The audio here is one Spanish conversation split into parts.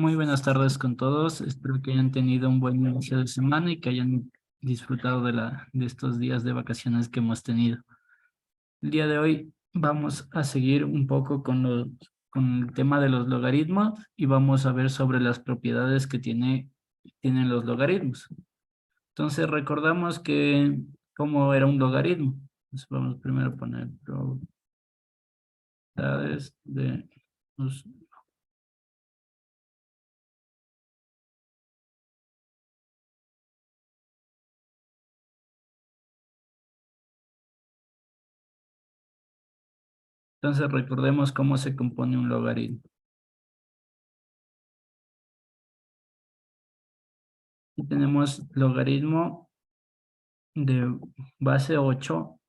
Muy buenas tardes con todos. Espero que hayan tenido un buen inicio de semana y que hayan disfrutado de estos días de vacaciones que hemos tenido. El día de hoy vamos a seguir un poco con el tema de los logaritmos y vamos a ver sobre las propiedades que tienen los logaritmos. Entonces recordamos que cómo era un logaritmo. Entonces vamos primero a poner propiedades de los. Entonces recordemos cómo se compone un logaritmo. Y tenemos logaritmo de base 8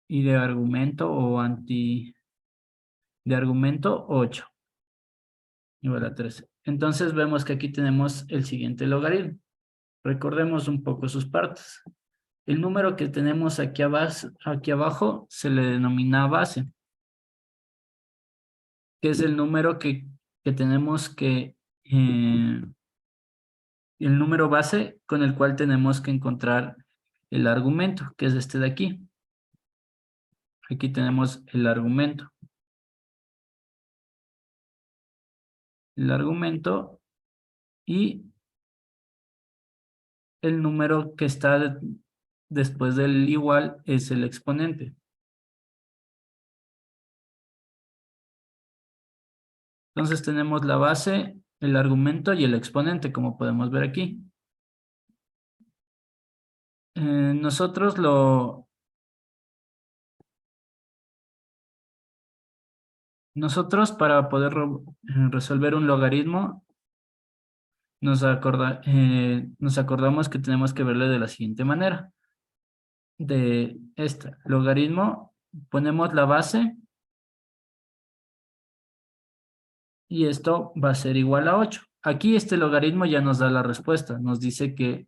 y de argumento de argumento 8 igual a 13. Entonces vemos que aquí tenemos el siguiente logaritmo. Recordemos un poco sus partes. El número que tenemos aquí abajo se le denomina base, que es el número que tenemos el número base con el cual tenemos que encontrar el argumento, que es este de aquí. Aquí tenemos el argumento. El argumento y el número que está después del igual es el exponente. Entonces tenemos la base, el argumento y el exponente, como podemos ver aquí. Nosotros para poder resolver un logaritmo nos acordamos que tenemos que verle de la siguiente manera. De este logaritmo ponemos la base y esto va a ser igual a 8. Aquí este logaritmo ya nos da la respuesta. Nos dice que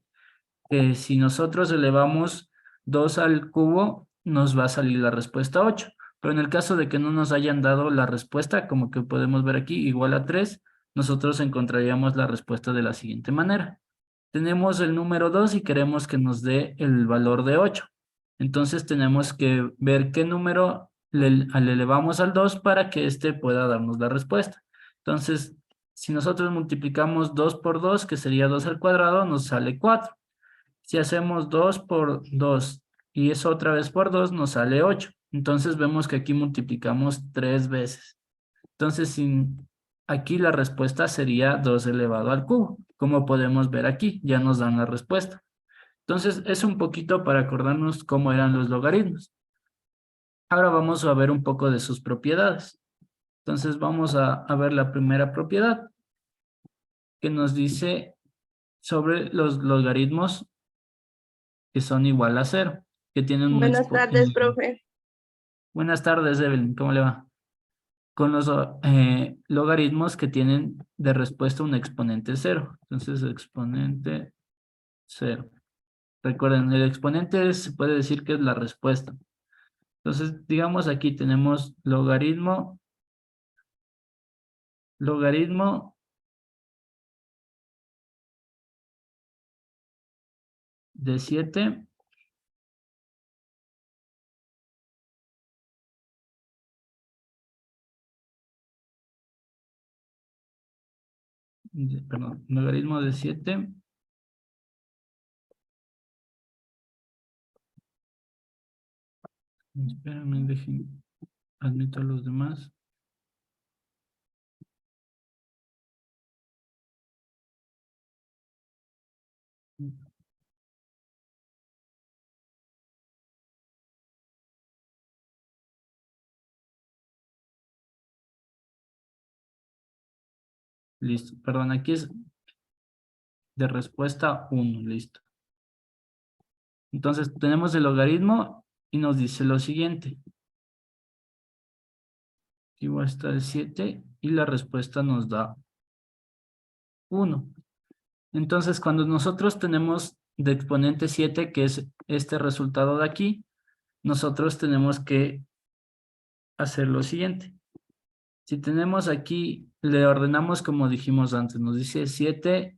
si nosotros elevamos 2 al cubo, nos va a salir la respuesta 8. Pero en el caso de que no nos hayan dado la respuesta, como que podemos ver aquí, igual a 3, nosotros encontraríamos la respuesta de la siguiente manera. Tenemos el número 2 y queremos que nos dé el valor de 8. Entonces tenemos que ver qué número le elevamos al 2 para que éste pueda darnos la respuesta. Entonces, si nosotros multiplicamos 2 por 2, que sería 2 al cuadrado, nos sale 4. Si hacemos 2 por 2 y eso otra vez por 2, nos sale 8. Entonces vemos que aquí multiplicamos 3 veces. Entonces, aquí la respuesta sería 2 elevado al cubo. Como podemos ver aquí, ya nos dan la respuesta. Entonces, es un poquito para acordarnos cómo eran los logaritmos. Ahora vamos a ver un poco de sus propiedades. Entonces, vamos a ver la primera propiedad que nos dice sobre los logaritmos que son igual a 0, que tienen un Buenas tardes, profe. Buenas tardes, Evelyn, ¿cómo le va? Con los logaritmos que tienen de respuesta un exponente 0. Entonces, exponente 0. Recuerden, el exponente se puede decir que es la respuesta. Entonces, digamos aquí tenemos logaritmo de 7 perdón, logaritmo de 7 espérenme, dejen, admito a los demás. Listo, perdón, aquí es de respuesta 1, listo. Entonces tenemos el logaritmo y nos dice lo siguiente. Aquí va a estar el 7 y la respuesta nos da 1. Entonces cuando nosotros tenemos de exponente 7, que es este resultado de aquí, nosotros tenemos que hacer lo siguiente. Si tenemos aquí, le ordenamos como dijimos antes, nos dice 7,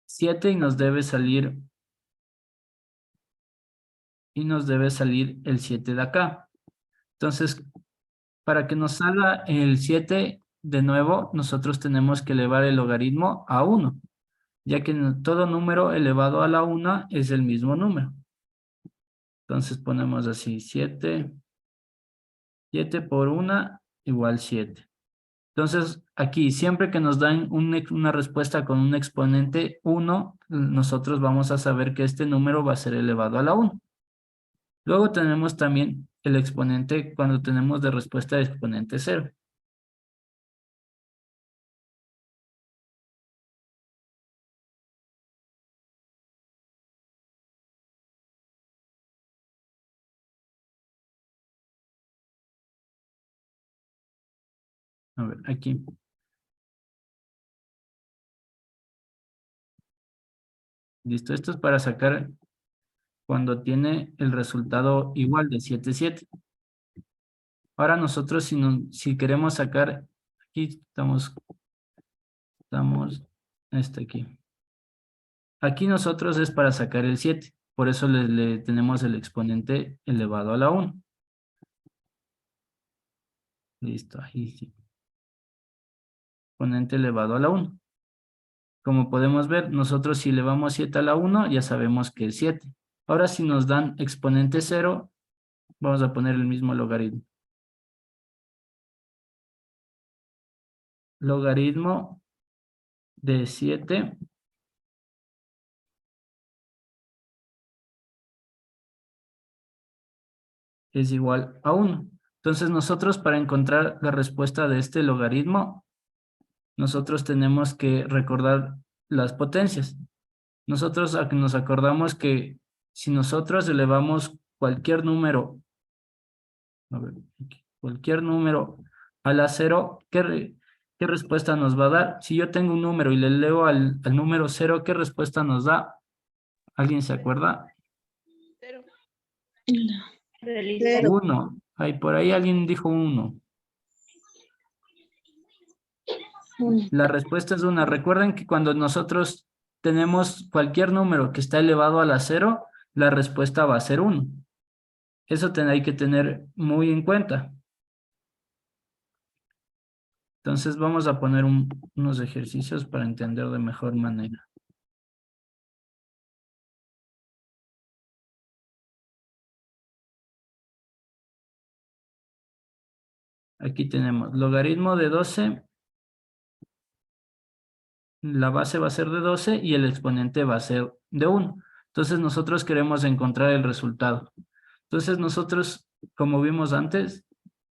7 y nos debe salir el 7 de acá. Entonces, para que nos salga el 7 de nuevo, nosotros tenemos que elevar el logaritmo a 1, ya que todo número elevado a la 1 es el mismo número. Entonces ponemos así, 7 por 1 igual 7. Entonces, aquí, siempre que nos dan una respuesta con un exponente 1, nosotros vamos a saber que este número va a ser elevado a la 1. Luego tenemos también el exponente cuando tenemos de respuesta de exponente 0. A ver, aquí. Listo, esto es para sacar cuando tiene el resultado igual de 7, 7. Ahora nosotros si queremos sacar, aquí estamos aquí. Aquí nosotros es para sacar el 7, por eso le tenemos el exponente elevado a la 1. Listo, ahí sí. Exponente elevado a la 1. Como podemos ver, nosotros si elevamos 7 a la 1, ya sabemos que es 7. Ahora si nos dan exponente 0, vamos a poner el mismo logaritmo. Logaritmo de 7 es igual a 1. Entonces nosotros para encontrar la respuesta de este logaritmo, nosotros tenemos que recordar las potencias. Nosotros nos acordamos que si nosotros elevamos cualquier número, a ver, cualquier número a la 0, ¿qué respuesta nos va a dar? Si yo tengo un número y le elevo al número 0, ¿qué respuesta nos da? ¿Alguien se acuerda? 0. 1. Ay, por ahí alguien dijo 1. La respuesta es 1. Recuerden que cuando nosotros tenemos cualquier número que está elevado a la 0, la respuesta va a ser 1. Eso hay que tener muy en cuenta. Entonces vamos a poner unos ejercicios para entender de mejor manera. Aquí tenemos logaritmo de 12. La base va a ser de 12 y el exponente va a ser de 1. Entonces nosotros queremos encontrar el resultado. Entonces nosotros, como vimos antes,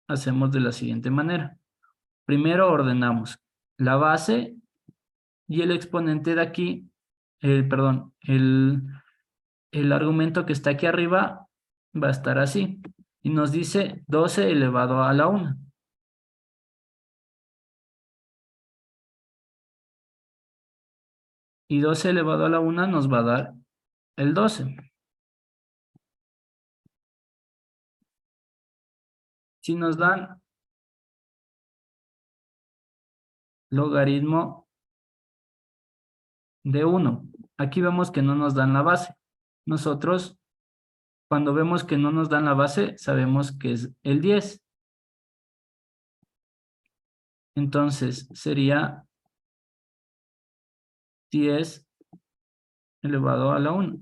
hacemos de la siguiente manera. Primero ordenamos la base y el exponente de aquí, perdón, el argumento que está aquí arriba va a estar así. Y nos dice 12 elevado a la 1. Y 12 elevado a la 1 nos va a dar el 12. Si nos dan logaritmo de 1, aquí vemos que no nos dan la base. Nosotros, cuando vemos que no nos dan la base, sabemos que es el 10. Entonces, sería 10 elevado a la 1.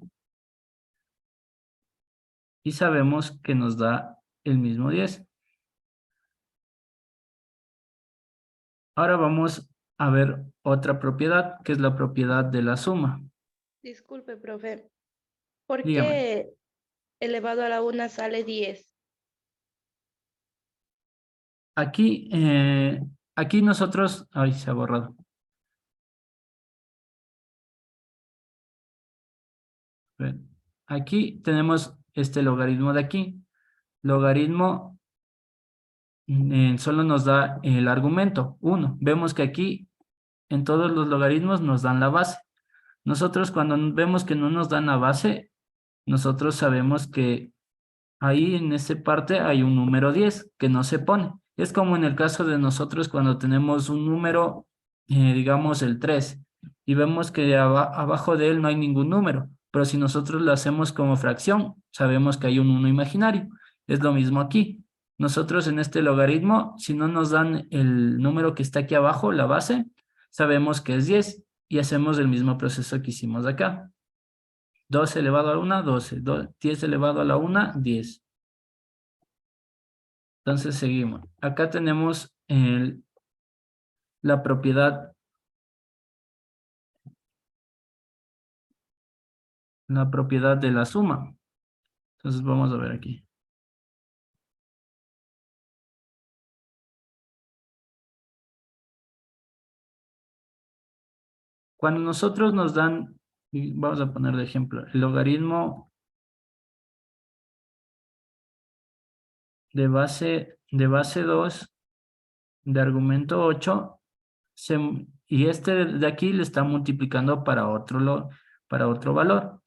Y sabemos que nos da el mismo 10. Ahora vamos a ver otra propiedad, que es la propiedad de la suma. Disculpe, profe. ¿Por Dígame. qué elevado a la 1 sale 10? Aquí nosotros... Ay, se ha borrado. Aquí tenemos este logaritmo de aquí. Logaritmo solo nos da el argumento, 1. Vemos que aquí en todos los logaritmos nos dan la base. Nosotros cuando vemos que no nos dan la base, nosotros sabemos que ahí en esta parte hay un número 10 que no se pone. Es como en el caso de nosotros cuando tenemos un número, digamos el 3, y vemos que abajo de él no hay ningún número, pero si nosotros lo hacemos como fracción, sabemos que hay un 1 imaginario. Es lo mismo aquí. Nosotros en este logaritmo, si no nos dan el número que está aquí abajo, la base, sabemos que es 10 y hacemos el mismo proceso que hicimos acá. 12 elevado a la 1, 12. 10 elevado a la 1, 10. Entonces seguimos. Acá tenemos la propiedad de la suma. Entonces vamos a ver aquí. Cuando nosotros nos dan, vamos a poner de ejemplo, el logaritmo de base 2 de argumento 8, y este de aquí le está multiplicando para otro valor.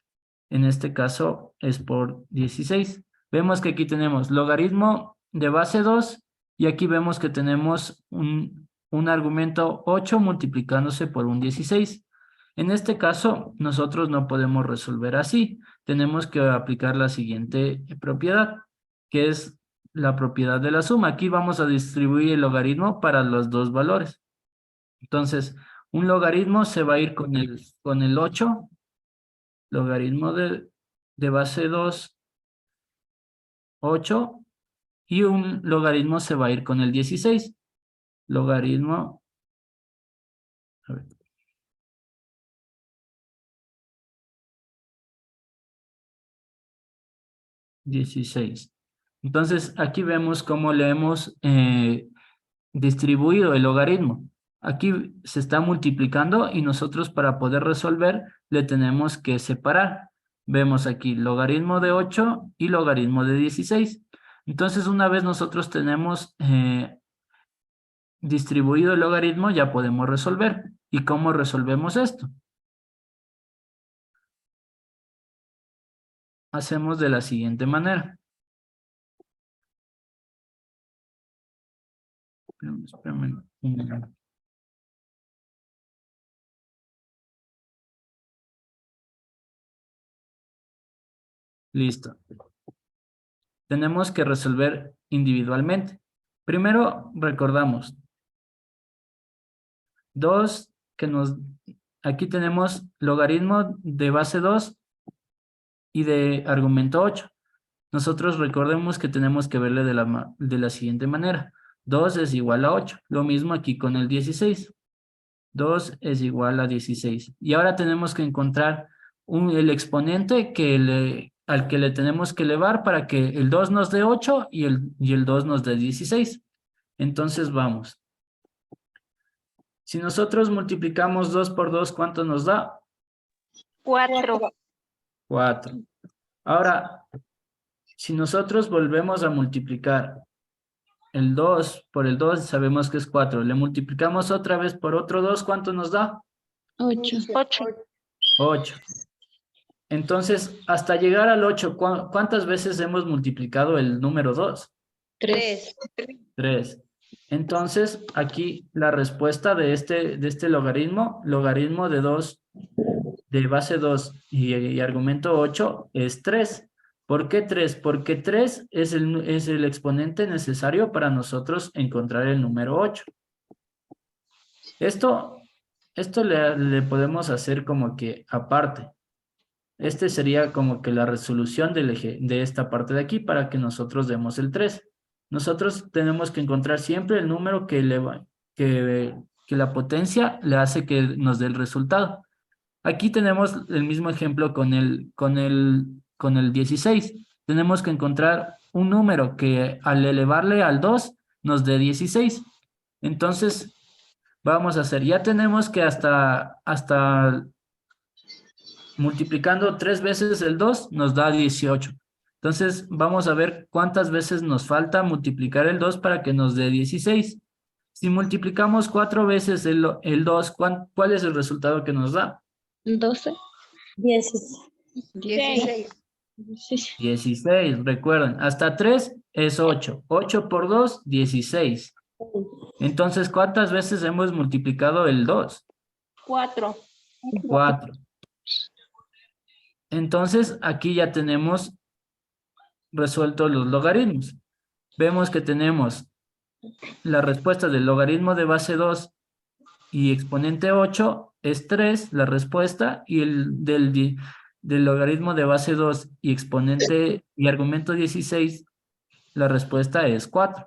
En este caso es por 16. Vemos que aquí tenemos logaritmo de base 2 y aquí vemos que tenemos un argumento 8 multiplicándose por un 16. En este caso, nosotros no podemos resolver así. Tenemos que aplicar la siguiente propiedad, que es la propiedad de la suma. Aquí vamos a distribuir el logaritmo para los dos valores. Entonces, un logaritmo se va a ir con el 8, logaritmo de base 2, 8, y un logaritmo se va a ir con el 16. Logaritmo, a ver, 16. Entonces, aquí vemos cómo le hemos distribuido el logaritmo. Aquí se está multiplicando y nosotros para poder resolver le tenemos que separar. Vemos aquí logaritmo de 8 y logaritmo de 16. Entonces, una vez nosotros tenemos distribuido el logaritmo, ya podemos resolver. ¿Y cómo resolvemos esto? Hacemos de la siguiente manera. Espérame un minuto. Listo. Tenemos que resolver individualmente. Primero, recordamos. 2, aquí tenemos logaritmo de base 2 y de argumento 8. Nosotros recordemos que tenemos que verle de la siguiente manera. 2 es igual a 8. Lo mismo aquí con el 16. 2 es igual a 16. Y ahora tenemos que encontrar el exponente al que le tenemos que elevar para que el 2 nos dé 8 y el 2 nos dé 16. Entonces vamos. Si nosotros multiplicamos 2 por 2, ¿cuánto nos da? 4. 4. Ahora, si nosotros volvemos a multiplicar el 2 por el 2, sabemos que es 4. Le multiplicamos otra vez por otro 2, ¿cuánto nos da? 8. 8. Entonces, hasta llegar al 8, ¿cuántas veces hemos multiplicado el número 2? 3. 3. Entonces, aquí la respuesta de este logaritmo de 2, de base 2 y argumento 8 es 3. ¿Por qué 3? Porque 3 es el exponente necesario para nosotros encontrar el número 8. Esto le podemos hacer como que aparte. Este sería como que la resolución de esta parte de aquí para que nosotros demos el 3. Nosotros tenemos que encontrar siempre el número que la potencia le hace que nos dé el resultado. Aquí tenemos el mismo ejemplo con el 16. Tenemos que encontrar un número que al elevarle al 2 nos dé 16. Entonces, vamos a hacer, ya tenemos que hasta multiplicando 3 veces el 2 nos da 18. Entonces, vamos a ver cuántas veces nos falta multiplicar el 2 para que nos dé 16. Si multiplicamos 4 veces el 2, ¿cuál es el resultado que nos da? 12. 16. 16, recuerden. Hasta 3 es 8. 8 por 2, 16. Entonces, ¿cuántas veces hemos multiplicado el 2? 4. 4. Entonces, aquí ya tenemos resueltos los logaritmos. Vemos que tenemos la respuesta del logaritmo de base 2 y exponente 8 es 3, la respuesta, y el del logaritmo de base 2 y exponente y argumento 16, la respuesta es 4.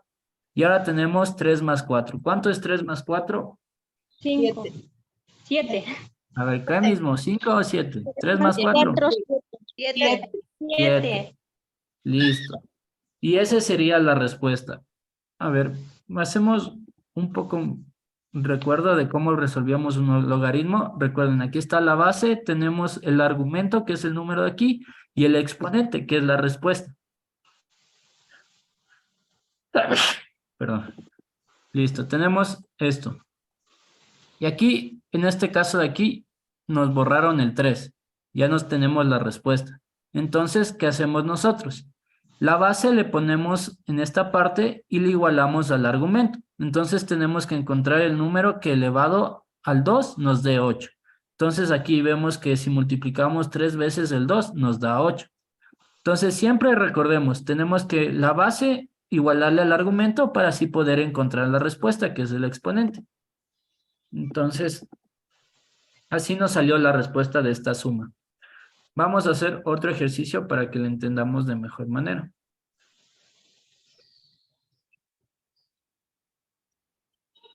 Y ahora tenemos 3 más 4. ¿Cuánto es 3 más 4? 5. 7. A ver, ¿qué mismo? ¿5 o 7? 3 más 4. 7. 7. Listo. Y esa sería la respuesta. A ver, hacemos un poco recuerdo de cómo resolvíamos un logaritmo. Recuerden, aquí está la base, tenemos el argumento, que es el número de aquí, y el exponente, que es la respuesta. Perdón. Listo, tenemos esto. Y aquí, en este caso de aquí, nos borraron el 3. Ya nos tenemos la respuesta. Entonces, ¿qué hacemos nosotros? La base le ponemos en esta parte y le igualamos al argumento. Entonces, tenemos que encontrar el número que elevado al 2 nos dé 8. Entonces, aquí vemos que si multiplicamos 3 veces el 2, nos da 8. Entonces, siempre recordemos, tenemos que la base igualarle al argumento para así poder encontrar la respuesta, que es el exponente. Entonces, así nos salió la respuesta de esta suma. Vamos a hacer otro ejercicio para que lo entendamos de mejor manera.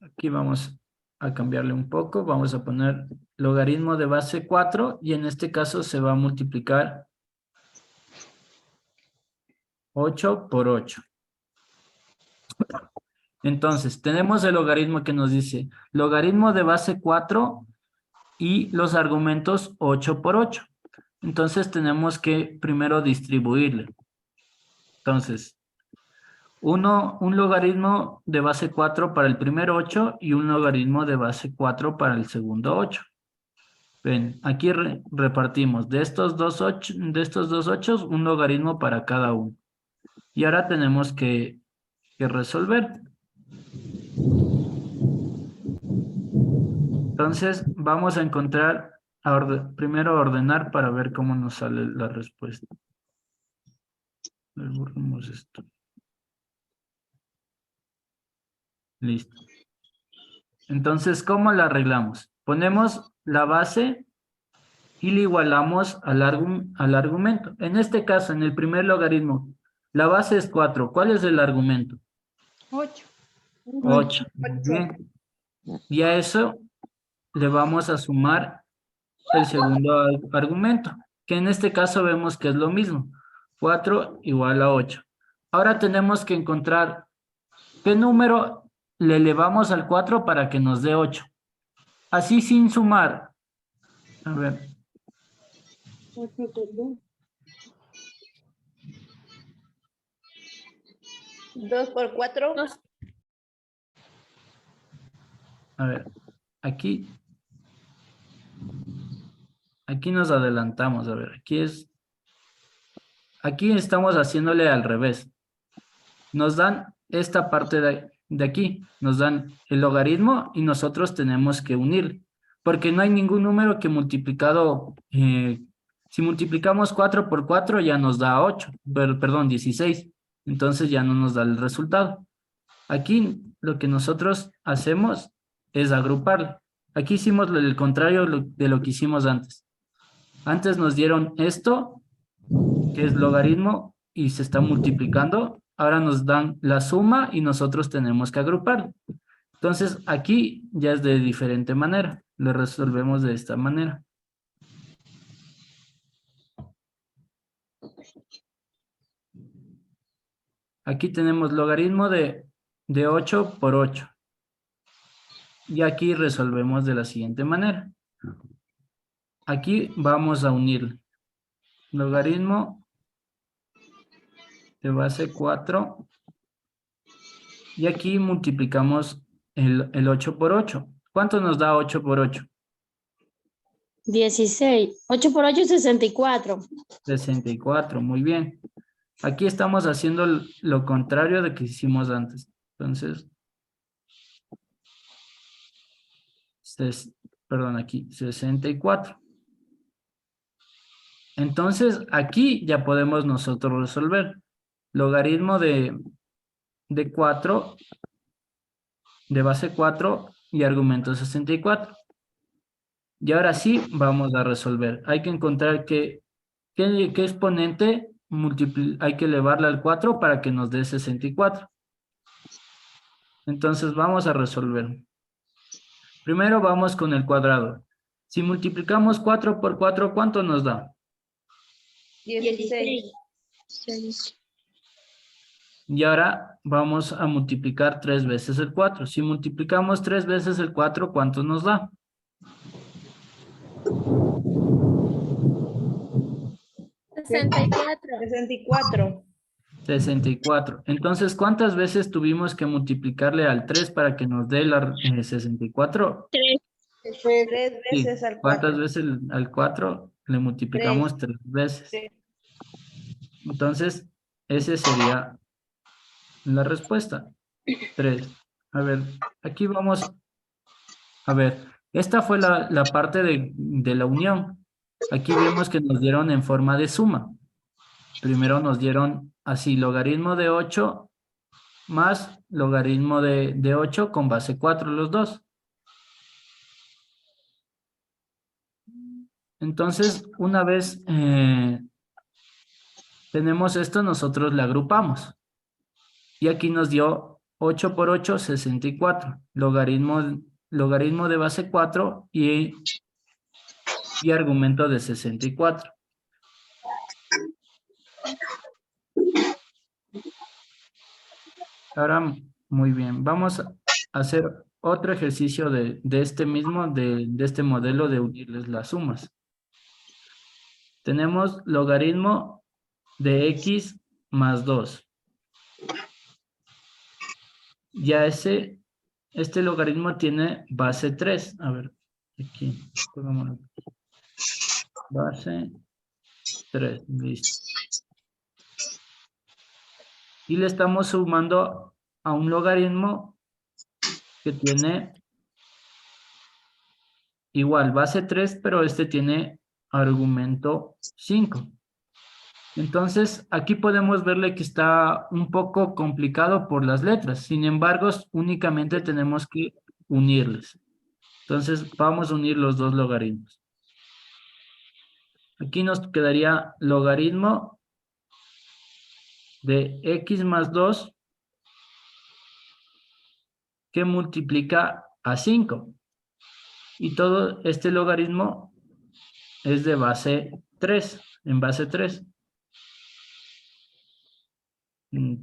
Aquí vamos a cambiarle un poco. Vamos a poner logaritmo de base 4 y en este caso se va a multiplicar 8 por 8. Entonces, tenemos el logaritmo que nos dice logaritmo de base 4 y los argumentos 8 por 8. Entonces, tenemos que primero distribuirle. Entonces, un logaritmo de base 4 para el primer 8 y un logaritmo de base 4 para el segundo 8. Ven, aquí repartimos de estos dos 8, un logaritmo para cada uno. Y ahora tenemos que resolver. Entonces, vamos a encontrar, primero ordenar para ver cómo nos sale la respuesta. Borremos esto. Listo. Entonces, ¿cómo la arreglamos? Ponemos la base y le igualamos al argumento. En este caso, en el primer logaritmo, la base es 4. ¿Cuál es el argumento? 8. 8. Bien. Y a eso le vamos a sumar el segundo argumento, que en este caso vemos que es lo mismo. 4 igual a 8. Ahora tenemos que encontrar qué número le elevamos al 4 para que nos dé 8. Así sin sumar. A ver. 2 por 4. A ver. Aquí nos adelantamos. A ver. Aquí estamos haciéndole al revés. Nos dan esta parte de aquí. Nos dan el logaritmo y nosotros tenemos que unir. Porque no hay ningún número que multiplicado... si multiplicamos 4 por 4 ya nos da 8. Perdón, 16. Entonces ya no nos da el resultado. Aquí lo que nosotros hacemos es agruparlo. Aquí hicimos el contrario de lo que hicimos antes. Antes nos dieron esto, que es logaritmo, y se está multiplicando. Ahora nos dan la suma y nosotros tenemos que agruparlo. Entonces, aquí ya es de diferente manera. Lo resolvemos de esta manera. Aquí tenemos logaritmo de 8 por 8. Y aquí resolvemos de la siguiente manera. Aquí vamos a unir logaritmo de base 4. Y aquí multiplicamos el 8 por 8. ¿Cuánto nos da 8 por 8? 16. 8 por 8 es 64. 64, muy bien. Aquí estamos haciendo lo contrario de que hicimos antes. Entonces, perdón, aquí, 64. Entonces, aquí ya podemos nosotros resolver. Logaritmo de 4, de base 4 y argumento 64. Y ahora sí, vamos a resolver. Hay que encontrar qué exponente hay que elevarla al 4 para que nos dé 64. Entonces, vamos a resolver. Primero vamos con el cuadrado. Si multiplicamos 4 por 4, ¿cuánto nos da? 16. Y ahora vamos a multiplicar 3 veces el 4. Si multiplicamos 3 veces el 4, ¿cuánto nos da? 64. 64. Entonces, ¿cuántas veces tuvimos que multiplicarle al 3 para que nos dé la 64? 3 Sí. veces al 4. ¿Cuántas veces al 4 le multiplicamos 3 veces? Entonces, esa sería la respuesta. 3. A ver, aquí vamos. A ver, esta fue la parte de la unión. Aquí vemos que nos dieron en forma de suma. Primero nos dieron así, logaritmo de 8 más logaritmo de 8 con base 4 los dos. Entonces, una vez tenemos esto, nosotros le agrupamos. Y aquí nos dio 8 por 8, 64. Logaritmo de base 4 y argumento de 64. Ahora, muy bien. Vamos a hacer otro ejercicio de este mismo, de este modelo de unirles las sumas. Tenemos logaritmo de x más 2. Ya este logaritmo tiene base 3. A ver, aquí. Base 3, listo. Y le estamos sumando a un logaritmo que tiene igual base 3, pero este tiene argumento 5. Entonces, aquí podemos verle que está un poco complicado por las letras. Sin embargo, únicamente tenemos que unirles. Entonces, vamos a unir los dos logaritmos. Aquí nos quedaría logaritmo de x más 2 que multiplica a 5. Y todo este logaritmo es de base 3, en base 3.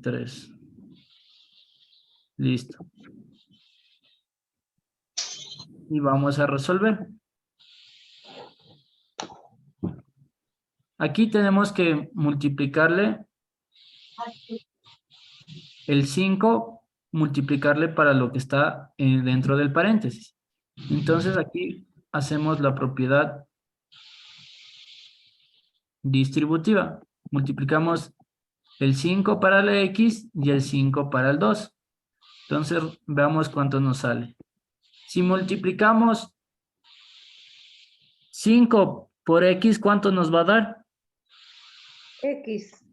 3. Listo. Y vamos a resolver. Aquí tenemos que multiplicarle el 5, multiplicarle para lo que está dentro del paréntesis. Entonces aquí hacemos la propiedad distributiva. Multiplicamos el 5 para la x y el 5 para el 2. Entonces veamos cuánto nos sale. Si multiplicamos 5 por x, ¿cuánto nos va a dar? X.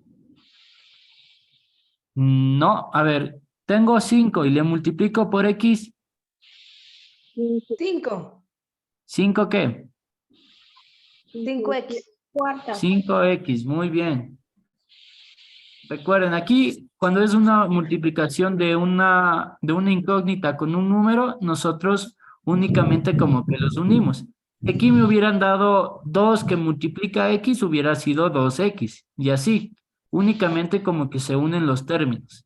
No, a ver, tengo 5 y le multiplico por x. 5. ¿5 qué? 5x. 5x, muy bien. Recuerden, aquí cuando es una multiplicación de una incógnita con un número, nosotros únicamente como que los unimos. Aquí me hubieran dado 2 que multiplica x, hubiera sido 2x, y así, únicamente como que se unen los términos.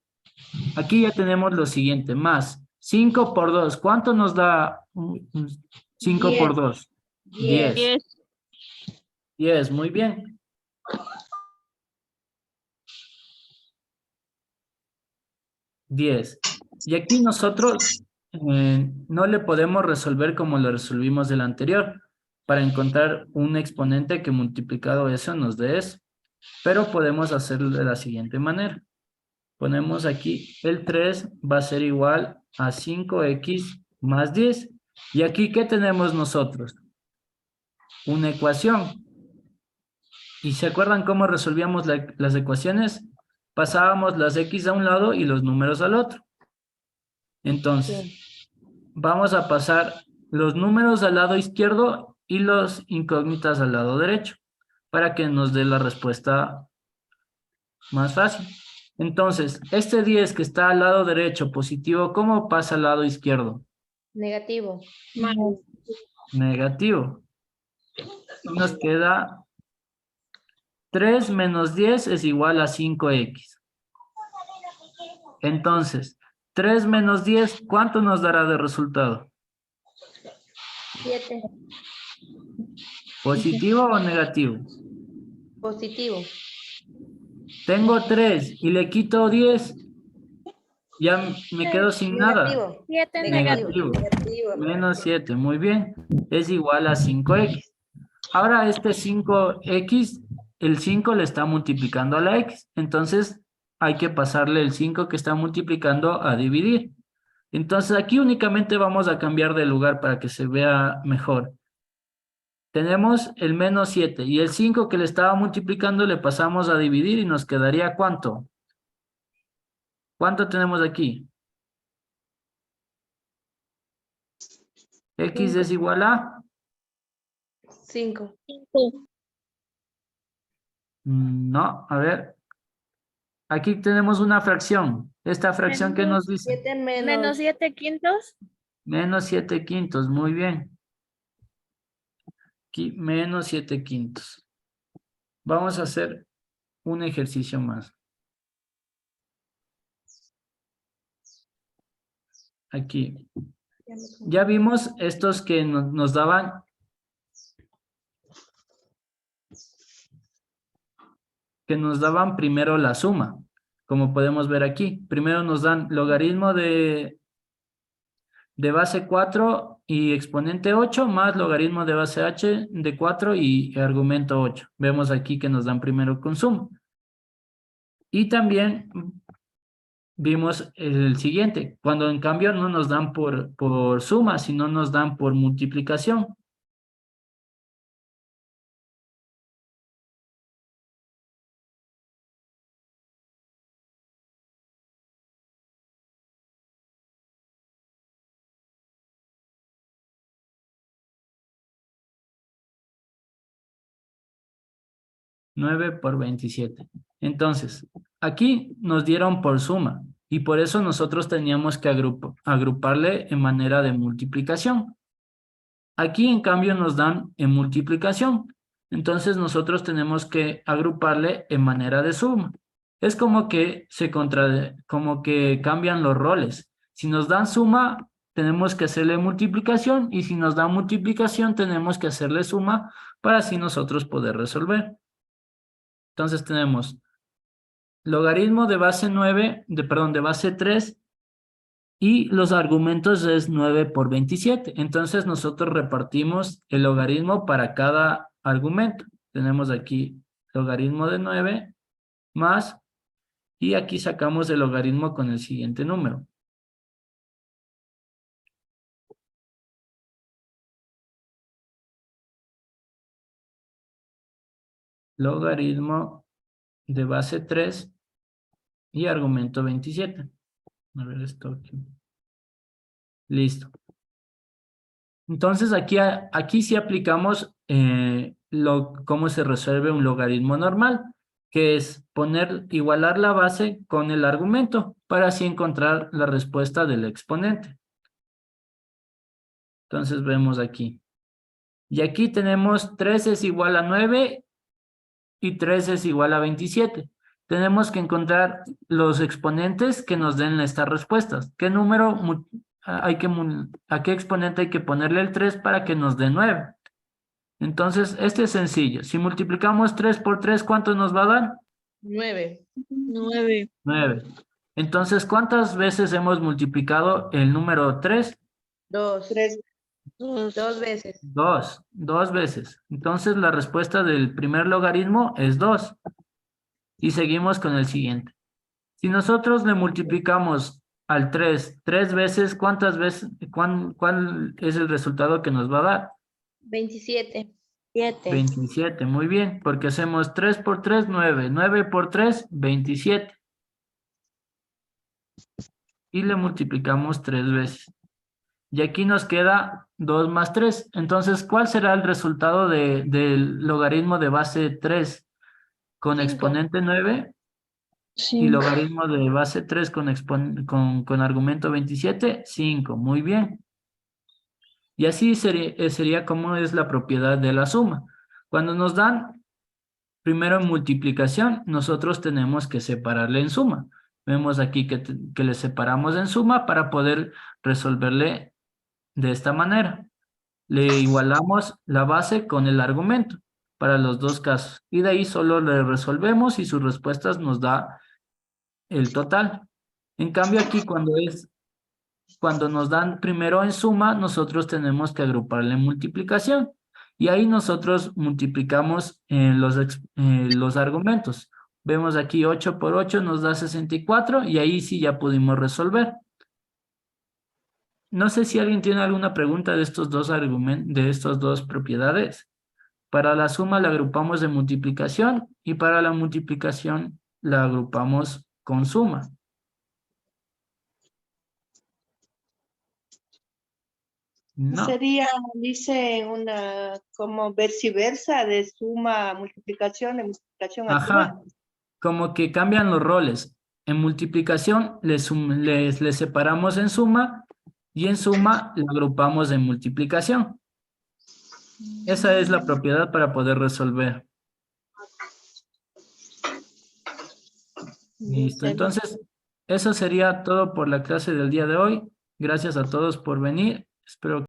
Aquí ya tenemos lo siguiente, más 5 por 2, ¿cuánto nos da 5 por 2? 10. 10, muy bien. Y aquí nosotros no le podemos resolver como lo resolvimos del anterior, para encontrar un exponente que multiplicado eso nos dé eso. Pero podemos hacerlo de la siguiente manera. Ponemos aquí el 3 va a ser igual a 5x más 10. ¿Y aquí qué tenemos nosotros? Una ecuación. ¿Y se acuerdan cómo resolvíamos las ecuaciones? Pasábamos las x a un lado y los números al otro. Entonces, vamos a pasar los números al lado izquierdo y los incógnitas al lado derecho para que nos dé la respuesta más fácil. Entonces, este 10 que está al lado derecho positivo, ¿cómo pasa al lado izquierdo? Negativo. Negativo. Y nos queda 3 menos 10 es igual a 5x. Entonces, 3 menos 10, ¿cuánto nos dará de resultado? 7. ¿Positivo o negativo? Positivo. Tengo 3 y le quito 10. Ya me quedo sin nada. Negativo. 7 Negativo. Negativo. Menos 7, muy bien. Es igual a 5x. Ahora este 5x, el 5 le está multiplicando a la x. Entonces hay que pasarle el 5 que está multiplicando a dividir. Entonces aquí únicamente vamos a cambiar de lugar para que se vea mejor. Tenemos el menos 7 y el 5 que le estaba multiplicando le pasamos a dividir y nos quedaría ¿cuánto? ¿Cuánto tenemos aquí? X es igual a... 5. No, a ver. Aquí tenemos una fracción. Esta fracción que nos dice 7 menos menos 7 quintos. menos 7 quintos. Muy bien. Aquí menos 7 quintos. Vamos a hacer un ejercicio más. Aquí. Ya vimos estos que nos daban primero la suma, como podemos ver aquí. Primero nos dan logaritmo de base 4 y exponente 8 más logaritmo de base h de 4 y argumento 8. Vemos aquí que nos dan primero con suma. Y también vimos el siguiente, cuando en cambio no nos dan por suma, sino nos dan por multiplicación. Nueve por 27. Entonces, aquí nos dieron por suma y por eso nosotros teníamos que agruparle en manera de multiplicación. Aquí, en cambio, nos dan en multiplicación. Entonces, nosotros tenemos que agruparle en manera de suma. Es como que como que cambian los roles. Si nos dan suma, tenemos que hacerle multiplicación y si nos dan multiplicación, tenemos que hacerle suma para así nosotros poder resolver. Entonces tenemos logaritmo de base 9, de base 3 y los argumentos es 9 por 27. Entonces nosotros repartimos el logaritmo para cada argumento. Tenemos aquí logaritmo de 9 más y aquí sacamos el logaritmo con el siguiente número. Logaritmo de base 3 y argumento 27. A ver esto aquí. Listo. Entonces aquí sí aplicamos cómo se resuelve un logaritmo normal, que es igualar la base con el argumento para así encontrar la respuesta del exponente. Entonces vemos aquí. Y aquí tenemos 3 es igual a 9 y 3 es igual a 27. Tenemos que encontrar los exponentes que nos den estas respuestas. ¿Qué número a qué exponente hay que ponerle el 3 para que nos dé 9? Entonces, este es sencillo. Si multiplicamos 3 por 3, ¿cuánto nos va a dar? 9. 9. 9. Entonces, ¿cuántas veces hemos multiplicado el número 3? 2. 2 veces. 2 veces. Entonces, la respuesta del primer logaritmo es 2. Y seguimos con el siguiente. Si nosotros le multiplicamos al 3 veces, ¿cuántas veces, cuál es el resultado que nos va a dar? 27. 7. 27, muy bien, porque hacemos 3 por 3, 9. 9 por 3, 27. Y le multiplicamos 3 veces. Y aquí nos queda 2 más 3. Entonces, ¿cuál será el resultado del logaritmo de base 3 con 5. exponente 9 y 5. logaritmo de base 3 con argumento 27? 5, muy bien. Y así sería como es la propiedad de la suma. Cuando nos dan primero en multiplicación, nosotros tenemos que separarle en suma. Vemos aquí que le separamos en suma para poder resolverle de esta manera. Le igualamos la base con el argumento para los dos casos. Y de ahí solo le resolvemos y sus respuestas nos da el total. En cambio aquí cuando nos dan primero en suma, nosotros tenemos que agruparle en multiplicación. Y ahí nosotros multiplicamos los argumentos. Vemos aquí 8 por 8 nos da 64 y ahí sí ya pudimos resolver. No sé si alguien tiene alguna pregunta de estos dos de estas dos propiedades. Para la suma la agrupamos de multiplicación y para la multiplicación la agrupamos con suma. No. Sería, dice, una como viceversa de suma a multiplicación, de multiplicación a Ajá, suma. como que cambian los roles. En multiplicación le separamos en suma y en suma la agrupamos en multiplicación. Esa es la propiedad para poder resolver. Listo, entonces eso sería todo por la clase del día de hoy. Gracias a todos por venir. Espero